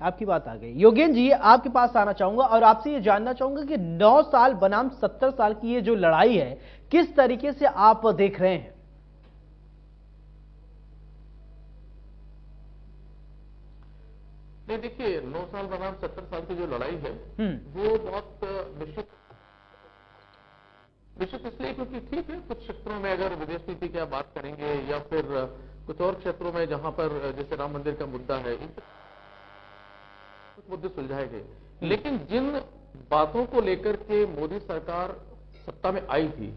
आपकी बात आ गई। योगेंद्र जी, आपके पास आना चाहूंगा और आपसे ये जानना चाहूंगा कि 9 साल बनाम 70 साल की ये जो लड़ाई है, किस तरीके से आप देख रहे हैं? नहीं, देखिए, 9 साल बनाम 70 साल की जो लड़ाई है वो बहुत निश्चित इसलिए क्योंकि ठीक है, कुछ क्षेत्रों में अगर विदेश नीति की आप बात करेंगे या फिर कुछ और क्षेत्रों में जहां पर जैसे राम मंदिर का मुद्दा है, कुछ मुद्दे सुलझाए गए, लेकिन जिन बातों को लेकर के मोदी सरकार सत्ता में आई थी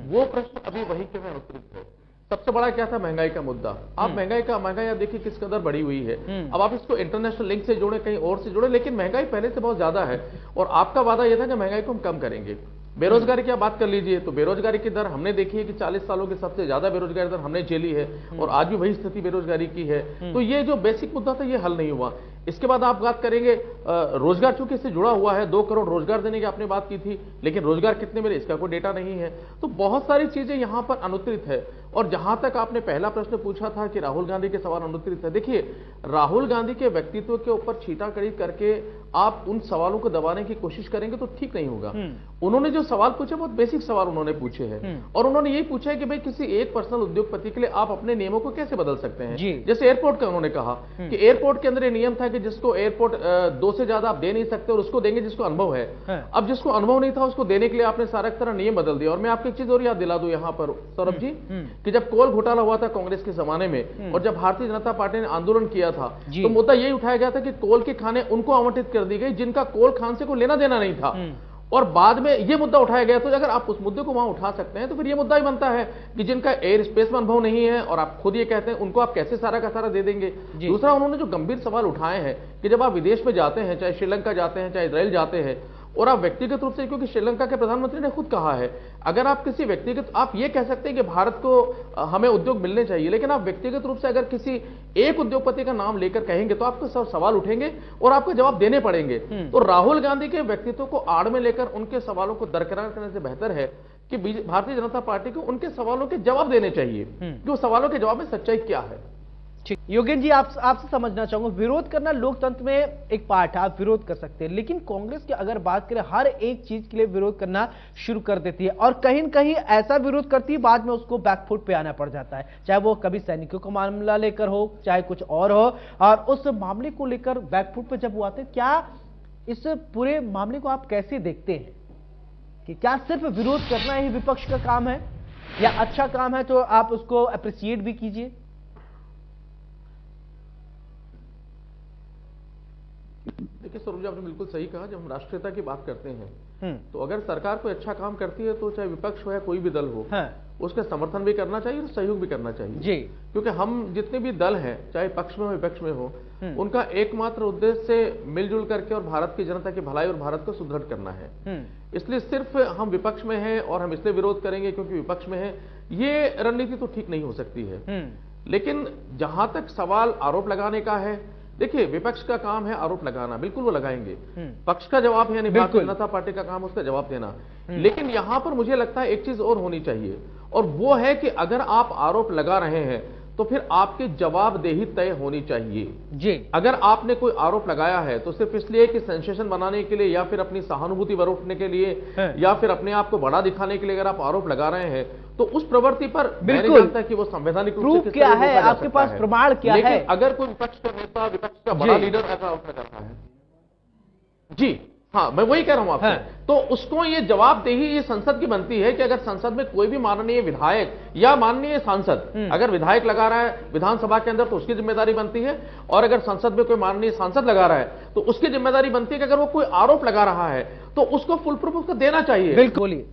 वो प्रश्न अभी वही के वहीं अनुत्तरित है। सबसे बड़ा क्या था? महंगाई का मुद्दा। आप महंगाई आप देखिए किस कदर बढ़ी हुई है। अब आप इसको इंटरनेशनल लिंक से जोड़े, कहीं और से जोड़े, लेकिन महंगाई पहले से बहुत ज्यादा है और आपका वादा यह था कि महंगाई को हम कम करेंगे। बेरोजगारी की आप बात कर लीजिए तो बेरोजगारी की दर हमने देखी है कि 40 सालों की सबसे ज्यादा बेरोजगारी दर हमने झेली है और आज भी वही स्थिति बेरोजगारी की है। तो ये जो बेसिक मुद्दा था ये हल नहीं हुआ। इसके बाद आप बात करेंगे रोजगार, चूंकि इससे जुड़ा हुआ है, 2 करोड़ रोजगार देने की आपने बात की थी, लेकिन रोजगार कितने मिले इसका कोई डेटा नहीं है। तो बहुत सारी चीजें यहां पर अनुत्तरित है। और जहां तक आपने पहला प्रश्न पूछा था कि राहुल गांधी के सवाल अनुत्तरित है, देखिए, राहुल गांधी के व्यक्तित्व के ऊपर छींटाकड़ी करके आप उन सवालों को दबाने की कोशिश करेंगे तो ठीक नहीं होगा। उन्होंने जो सवाल पूछे बहुत बेसिक सवाल उन्होंने पूछे हैं और उन्होंने यही पूछा है कि भाई किसी एक पर्सनल उद्योगपति के लिए आप अपने नियमों को कैसे बदल सकते हैं। जैसे एयरपोर्ट का उन्होंने कहा कि एयरपोर्ट के अंदर ये नियम था कि जिसको एयरपोर्ट 2 से ज्यादा आप दे नहीं सकते और उसको देंगे जिसको अनुभव है। अब जिसको अनुभव नहीं था उसको देने के लिए आपने सारा तरह नियम बदल दिया। और मैं आपको एक चीज और याद दिला दूं यहां पर सौरभ जी, कि जब कोल घोटाला हुआ था कांग्रेस के जमाने में और जब भारतीय जनता पार्टी ने आंदोलन किया था तो मुद्दा यही उठाया गया था कि कोल की खाने उनको आवंटित कर दी गई जिनका कोल खान से कोई लेना देना नहीं था। और बाद में यह मुद्दा उठाया गया। तो अगर आप उस मुद्दे को वहां उठा सकते हैं तो फिर यह मुद्दा ही बनता है कि जिनका एयर स्पेस में अनुभव नहीं है और आप खुद ये कहते हैं उनको आप कैसे सारा का सारा दे देंगे। दूसरा, उन्होंने जो गंभीर सवाल उठाए हैं कि जब आप विदेश में जाते हैं, चाहे श्रीलंका जाते हैं, चाहे इजराइल जाते हैं, और आप व्यक्तिगत रूप से, क्योंकि श्रीलंका के प्रधानमंत्री ने खुद कहा है, अगर आप किसी व्यक्तिगत, आप ये कह सकते हैं कि भारत को हमें उद्योग मिलने चाहिए, लेकिन आप व्यक्तिगत रूप से अगर किसी एक उद्योगपति का नाम लेकर कहेंगे तो आपको सब सवाल उठेंगे और आपको जवाब देने पड़ेंगे। तो राहुल गांधी के व्यक्तित्व को आड़ में लेकर उनके सवालों को दरकिनार करने से बेहतर है कि भारतीय जनता पार्टी को उनके सवालों के जवाब देने चाहिए कि उस सवालों के जवाब में सच्चाई क्या है। ठीक, योगेंद्र जी, आपसे समझना चाहूंगा, विरोध करना लोकतंत्र में एक पार्ट है, आप विरोध कर सकते हैं, लेकिन कांग्रेस की अगर बात करें हर एक चीज के लिए विरोध करना शुरू कर देती है और कहीं न कहीं ऐसा विरोध करती है बाद में उसको बैकफुट पे आना पड़ जाता है, चाहे वो कभी सैनिकों का मामला लेकर हो, चाहे कुछ और हो, और उस मामले को लेकर बैकफुट पे जब वो आते हैं, क्या इस पूरे मामले को आप कैसे देखते हैं कि क्या सिर्फ विरोध करना ही विपक्ष का काम है या अच्छा काम है तो आप उसको अप्रिशिएट भी कीजिए? देखिए सौरभ जी, आपने बिल्कुल सही कहा। जब हम राष्ट्रीयता की बात करते हैं तो अगर सरकार कोई अच्छा काम करती है तो चाहे विपक्ष हो या कोई भी दल हो, उसका समर्थन भी करना चाहिए और सहयोग भी करना चाहिए जी। क्योंकि हम जितने भी दल हैं, चाहे पक्ष में हो विपक्ष में हो, उनका एकमात्र उद्देश्य मिलजुल करके और भारत की जनता की भलाई और भारत को सुदृढ़ करना है। इसलिए सिर्फ हम विपक्ष में हैं और हम इसलिए विरोध करेंगे क्योंकि विपक्ष में है, ये रणनीति तो ठीक नहीं हो सकती है। लेकिन जहां तक सवाल आरोप लगाने का है, देखिए, विपक्ष का काम है आरोप लगाना, बिल्कुल वो लगाएंगे। पक्ष का जवाब है, यानी भारतीय जनता पार्टी का काम उसका जवाब देना। लेकिन यहां पर मुझे लगता है एक चीज और होनी चाहिए, और वो है कि अगर आप आरोप लगा रहे हैं तो फिर आपकी जवाबदेही तय होनी चाहिए जी। अगर आपने कोई आरोप लगाया है तो सिर्फ इसलिए कि सेंसेशन बनाने के लिए या फिर अपनी सहानुभूति बरतने के लिए या फिर अपने आप को बड़ा दिखाने के लिए अगर आप आरोप लगा रहे हैं तो उस प्रवृत्ति पर बिल्कुल जानता है कि वो संवैधानिक रूप से क्या है, आपके पास प्रमाण क्या है। अगर कोई विपक्ष का नेता, विपक्ष का बड़ा लीडर ऐसा आरोप लगाता है जी, हाँ, मैं वही कह रहा हूं आपसे, तो उसको ये जवाबदेही ये संसद की बनती है कि अगर संसद में कोई भी माननीय विधायक या माननीय सांसद अगर विधायक लगा रहा है विधानसभा के अंदर तो उसकी जिम्मेदारी बनती है, और अगर संसद में कोई माननीय सांसद लगा रहा है तो उसकी जिम्मेदारी बनती है कि अगर वो कोई आरोप लगा रहा है तो उसको फुल प्रूफ उसको देना चाहिए। बिल्कुल।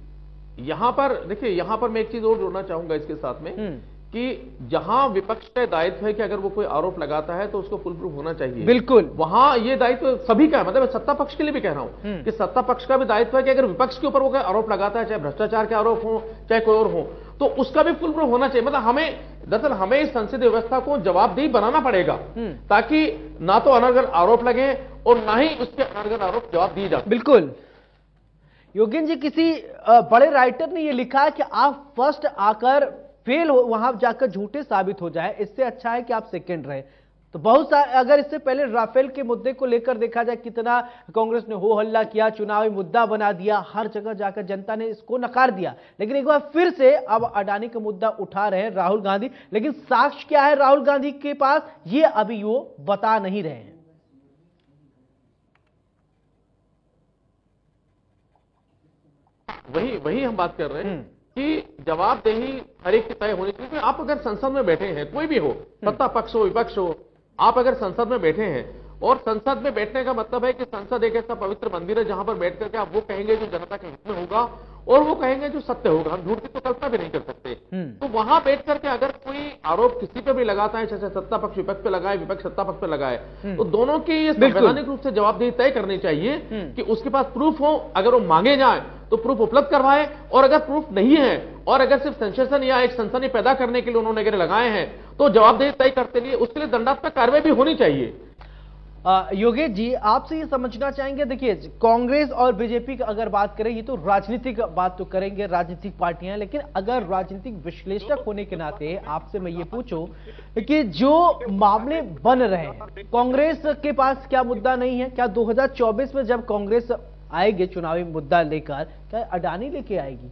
यहां पर देखिए, यहां पर मैं एक चीज और जोड़ना चाहूंगा इसके साथ में कि जहां विपक्ष का दायित्व है कि अगर वो कोई आरोप लगाता है तो उसको फुल प्रूफ होना चाहिए। बिल्कुल, वहां ये दायित्व सभी का है, मतलब सत्ता पक्ष के लिए भी कह रहा हूं कि सत्ता पक्ष का भी दायित्व है कि अगर विपक्ष के ऊपर वो कोई आरोप लगाता है, चाहे भ्रष्टाचार के आरोप हो चाहे कोई और हो, तो उसका भी फुल प्रूफ होना चाहिए। मतलब हमें दरअसल हमें इस संसदीय व्यवस्था को जवाबदेही बनाना पड़ेगा ताकि ना तो अनर्गल आरोप लगे और ना ही उसके अनर्गल आरोप जवाब दिए जाए। बिल्कुल। योगेंद्र जी, किसी बड़े राइटर ने यह लिखा है कि आप फर्स्ट आकर फेल हो, वहां जाकर झूठे साबित हो जाए, इससे अच्छा है कि आप सेकंड रहे। तो बहुत सारे, अगर इससे पहले राफेल के मुद्दे को लेकर देखा जाए कितना कांग्रेस ने हो हल्ला किया, चुनावी मुद्दा बना दिया, हर जगह जाकर जनता ने इसको नकार दिया, लेकिन एक बार फिर से अब अडानी का मुद्दा उठा रहे हैं राहुल गांधी। लेकिन साक्ष्य क्या है राहुल गांधी के पास, ये अभी वो बता नहीं रहे हैं। वही हम बात कर रहे हैं कि जवाबदेही हर एक की तय होनी चाहिए। आप अगर संसद में बैठे हैं, कोई भी हो, सत्ता पक्ष हो विपक्ष हो, आप अगर संसद में बैठे हैं, और संसद में बैठने का मतलब है कि संसद एक ऐसा पवित्र मंदिर है जहां पर बैठ करके आप वो कहेंगे जो जनता के हित में होगा, और वो कहेंगे जो सत्य होगा। हम झूठ की तो कल्पना भी नहीं कर सकते। तो वहां बैठ करके अगर कोई आरोप किसी पे भी लगाता है, जैसे सत्ता पक्ष विपक्ष पे लगाए, विपक्ष सत्ता पक्ष पे लगाए, तो दोनों की ये संवैधानिक रूप से जवाबदेही तय करनी चाहिए कि उसके पास प्रूफ हो, अगर वो मांगे जाए तो प्रूफ उपलब्ध करवाए, और अगर प्रूफ नहीं है और अगर सिर्फ सेंसेशन या एक सनसनी पैदा करने के लिए उन्होंने अगर लगाए हैं, तो जवाबदेही तय करते लिए उसके लिए दंडात्मक कार्रवाई भी होनी चाहिए। योगेश जी, आपसे ये समझना चाहेंगे, देखिए कांग्रेस और बीजेपी की अगर बात करें, ये तो राजनीतिक बात तो करेंगे, राजनीतिक पार्टियां, लेकिन अगर राजनीतिक विश्लेषक होने के नाते आपसे मैं ये पूछूं कि जो मामले बन रहे हैं, कांग्रेस के पास क्या मुद्दा नहीं है? क्या 2024 में जब कांग्रेस आएगी चुनावी मुद्दा लेकर, क्या अडानी लेके आएगी?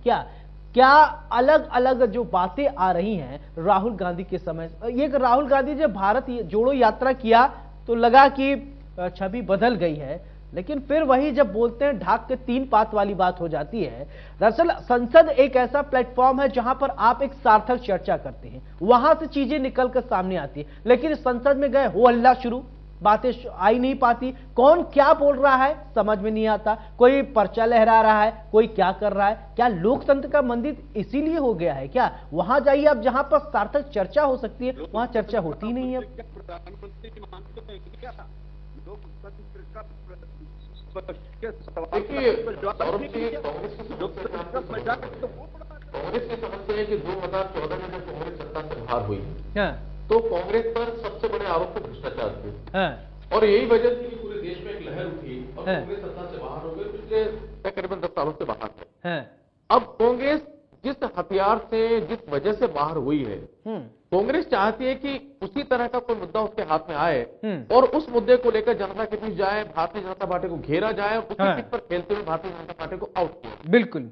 क्या अलग अलग जो बातें आ रही हैं राहुल गांधी के समय, ये राहुल गांधी जब भारत जोड़ो यात्रा किया तो लगा कि छवि बदल गई है, लेकिन फिर वही जब बोलते हैं ढाक के 3 पात वाली बात हो जाती है। दरअसल संसद एक ऐसा प्लेटफॉर्म है जहां पर आप एक सार्थक चर्चा करते हैं, वहां से चीजें निकलकर सामने आती है, लेकिन संसद में गए हो हल्ला शुरू, बातें आई नहीं पाती, कौन क्या बोल रहा है समझ में नहीं आता, कोई पर्चा लहरा रहा है, कोई क्या कर रहा है। क्या लोकतंत्र का मंदिर इसीलिए हो गया है क्या? वहां जाइए अब जहां पर सार्थक चर्चा हो सकती है, वहां चर्चा होती नहीं है। प्रधानमंत्री की मानते हैं क्या लोकतंत्र का देखिए, कांग्रेस की समस्या है कि 2014 में जब कांग्रेस सत्ता से बाहर हुई, तो कांग्रेस पर सबसे बड़े आरोप थे भ्रष्टाचार के, और यही वजह थी कि पूरे देश में एक लहर उठी और कांग्रेस सत्ता से बाहर हो गई। पिछले तकरीबन 10 सालों से बाहर है। अब कांग्रेस जिस हथियार से, जिस वजह से बाहर हुई है, कांग्रेस चाहती है कि उसी तरह का कोई मुद्दा उसके हाथ में आए और उस मुद्दे को लेकर जनता के बीच जाए, भारतीय जनता पार्टी को घेरा जाए, उसी चीज पर खेलते हुए भारतीय जनता पार्टी को आउट किया। बिल्कुल।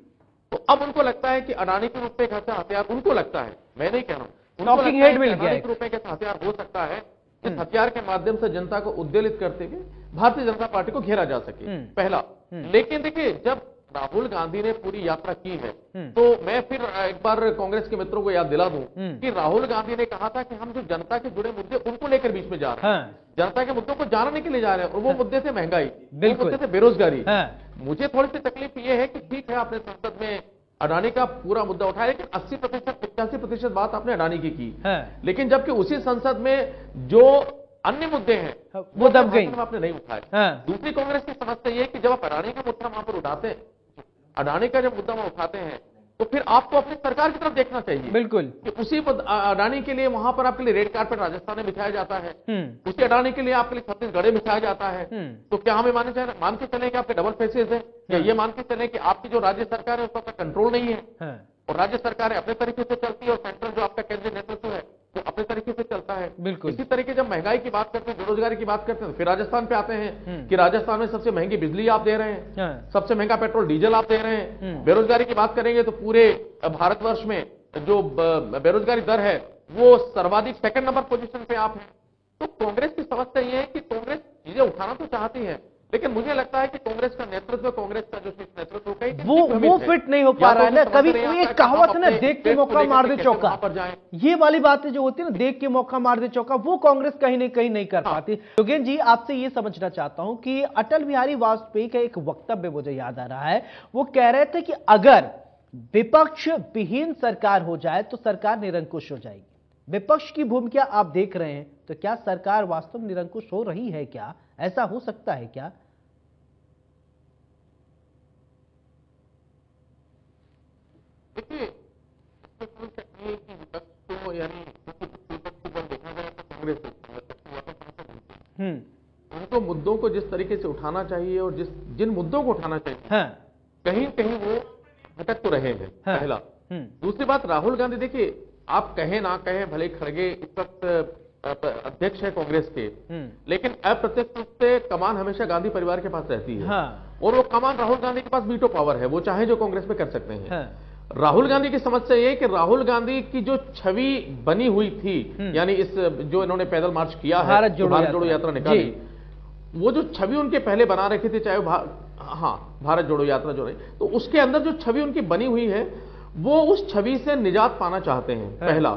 तो अब उनको लगता है कि अडानी के रूप में एक ऐसा हथियार, उनको लगता है, मैं नहीं कह रहा हूं, टॉकिंग हेड मिल गया, अडानी के रूप में एक ऐसा हथियार हो सकता है इस हथियार के माध्यम से जनता को उद्वेलित करते हुए भारतीय जनता पार्टी को घेरा जा सके, पहला। लेकिन देखिए, जब राहुल गांधी ने पूरी यात्रा की है, तो मैं फिर एक बार कांग्रेस के मित्रों को याद दिला दूं कि राहुल गांधी ने कहा था कि हम जो जनता के जुड़े मुद्दे उनको लेकर बीच में जा रहे हैं, जनता के मुद्दों को जानने के लिए जा रहे हैं, और वो मुद्दे थे महंगाई, वो मुद्दे थे बेरोजगारी। मुझे थोड़ी सी तकलीफ ये है कि ठीक है आपने संसद में अडानी का पूरा मुद्दा उठाया, लेकिन 80% 85% बात आपने अडानी की लेकिन जबकि उसी संसद में जो अन्य मुद्दे हैं वो दब गई, आपने नहीं उठाए। दूसरी कांग्रेस की समस्या ये है कि जब आप अडानी का मुद्दा वहां पर उठाते हैं, अडानी का जब मुद्दा वहां उठाते हैं, तो फिर आपको अपनी सरकार की तरफ देखना चाहिए। बिल्कुल, कि उसी अडानी के लिए वहां पर आपके लिए रेड कार्पेट राजस्थान में बिछाया जाता है, उसी अडानी के लिए आपके लिए छत्तीसगढ़ में बिछाया जाता है। तो क्या हमें मान के चले कि आपके डबल फेसेस है, या ये मान के चले कि आपकी जो राज्य सरकार है उसका कंट्रोल नहीं है, और राज्य सरकारें अपने तरीके से चलती है और सेंट्रल जो आपका केंद्रीय नेतृत्व है वो अपने तरीके से चलता है। बिल्कुल। इसी तरीके जब महंगाई की बात करते हैं, बेरोजगारी की बात करते हैं, फिर राजस्थान पे आते हैं कि राजस्थान में सबसे महंगी बिजली आप दे रहे हैं, सबसे महंगा पेट्रोल डीजल आप दे रहे हैं। बेरोजगारी की बात करेंगे तो पूरे भारतवर्ष में जो बेरोजगारी दर है वो सर्वाधिक 2nd नंबर पोजीशन पे आप हैं। तो कांग्रेस की समस्या ये है कि कांग्रेस चीजें उठाना तो चाहती है, लेकिन मुझे लगता है कि कांग्रेस का नेतृत्व, कांग्रेस का जो नेतृत्व वो फिट नहीं हो पा रहा है ना। कभी कोई एक कहावत है ना, देख के मौका मार दे चौका, ये वाली बातें जो होती है ना, देख के मौका मार दे चौका, वो कांग्रेस कहीं नहीं कर पाती। योगेश जी, आपसे ये समझना चाहता हूं कि अटल बिहारी वाजपेयी का एक वक्तव्य मुझे याद आ रहा है, वो कह रहे थे कि अगर विपक्ष विहीन सरकार हो जाए तो सरकार निरंकुश हो जाएगी। विपक्ष की भूमिका आप देख रहे हैं, तो क्या सरकार वास्तव में निरंकुश हो रही है? क्या ऐसा हो सकता है क्या? देखिए, विपक्ष को, यानी विपक्ष को देखा जाए तो कांग्रेस उनको मुद्दों को जिस तरीके से उठाना चाहिए और जिन मुद्दों को उठाना चाहिए, कहीं कहीं वो भटक तो रहे हैं, पहला। दूसरी बात, राहुल गांधी, देखिए आप कहें ना कहें, भले खड़गे इस वक्त अध्यक्ष है कांग्रेस के, लेकिन अप्रत्यक्ष रूप से कमान हमेशा गांधी परिवार के पास रहती है। हाँ। और वो कमान राहुल गांधी के पास वीटो पावर है, वो चाहे जो कांग्रेस में कर सकते हैं। हाँ। राहुल गांधी की समस्या ये है कि राहुल गांधी की जो छवि बनी हुई थी, यानी इस जो इन्होंने पैदल मार्च किया है, भारत जोड़ो यात्रा निकाली, वो जो छवि उनके पहले बना रखी थी, चाहे भारत जोड़ो यात्रा जो रही, तो उसके अंदर जो छवि उनकी बनी हुई है, वो उस छवि से निजात पाना चाहते हैं, पहला।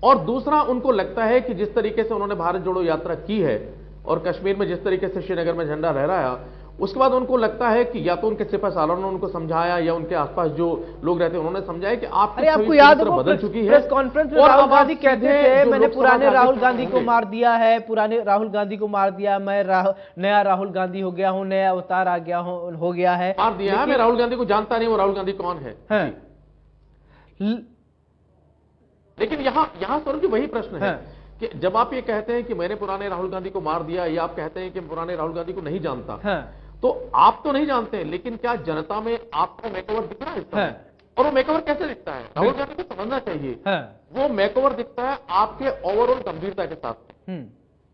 और दूसरा, उनको लगता है कि जिस तरीके से उन्होंने भारत जोड़ो यात्रा की है और कश्मीर में जिस तरीके से श्रीनगर में झंडा लहराया, उसके बाद उनको लगता है कि या तो उनके सिपा सालार ने उनको समझाया या उनके आसपास जो लोग रहते हैं उन्होंने समझाया कि आपको याद है बदल चुकी है। प्रेस कॉन्फ्रेंस में राहुल गांधी कहते थे मैंने पुराने राहुल गांधी को मार दिया है, पुराने राहुल गांधी को मार दिया, मैं नया राहुल गांधी हो गया हूं, नया अवतार आ गया हो गया है, मार दिया है। मैं राहुल गांधी को जानता नहीं, वो राहुल गांधी कौन है। लेकिन यहां सौरभ जी वही प्रश्न है कि जब आप ये कहते हैं कि मैंने पुराने राहुल गांधी को मार दिया, या आप कहते हैं कि पुराने राहुल गांधी को नहीं जानता, तो आप तो नहीं जानते, लेकिन क्या जनता में आपको मेकओवर दिख रहा है इस समय? और वो मेकओवर कैसे दिखता है? राहुल गांधी को समझना चाहिए, वो मेकओवर दिखता है आपके ओवरऑल गंभीरता के साथ।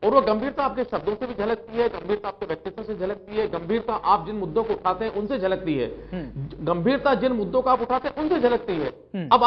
और वो गंभीरता आपके शब्दों से भी झलकती है, गंभीरता आपके व्यक्तित्व से झलकती है, गंभीरता आप जिन मुद्दों को उठाते हैं उनसे झलकती है, गंभीरता जिन मुद्दों को आप उठाते हैं उनसे झलकती है। अब